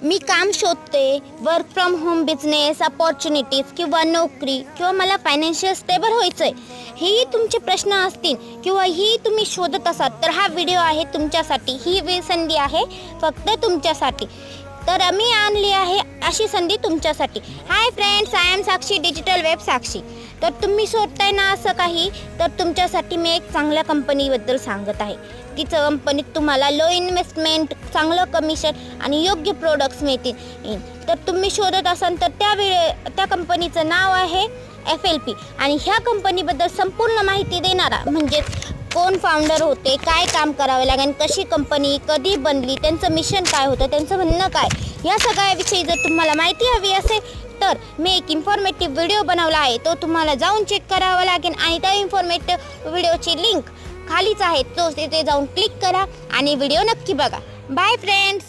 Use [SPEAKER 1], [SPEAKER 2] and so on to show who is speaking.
[SPEAKER 1] मी काम शोधते, work from home business opportunities किंवा नोकरी किंवा मला फायनान्शियल स्टेबल व्हायचं आहे, ही तुमचे प्रश्न असतील किंवा ही तुम्ही शोधत असाल तर हा व्हिडिओ आहे तुमच्यासाठी. ही संधी आहे फक्त तुमच्यासाठी. तर मी आणली आहे अशी संधी तुमच्यासाठी. Hi friends, I am Sakshi, digital web Sakshi. तर तुम्ही शोधताय ना असं काही, तर तुमच्यासाठी मी एक चांगल्या कंपनीबद्दल सांगत आहे. ती कंपनीत तुम्हाला लो इन्व्हेस्टमेंट, चांगलं कमिशन आणि योग्य प्रोडक्ट्स मिळतील. तर तुम्ही शोधत असाल तर त्या कंपनीचं नाव आहे FLP. आणि ह्या कंपनीबद्दल संपूर्ण माहिती देणारा म्हणजेच कोण फाउंडर होते, काय काम करावं लागेल, कशी कंपनी कधी बनली, त्यांचं मिशन काय होतं, त्यांचं म्हणणं काय, या सगळ्याविषयी जर तुम्हाला माहिती हवी असेल तर मी एक इन्फॉर्मेटिव्ह व्हिडिओ बनवला आहे. तो तुम्हाला जाऊन चेक करावा लागेल आणि त्या इन्फॉर्मेटिव्ह व्हिडिओची लिंक खालीच आहे. तो तिथे जाऊन क्लिक करा आणि व्हिडिओ नक्की बघा. Bye friends.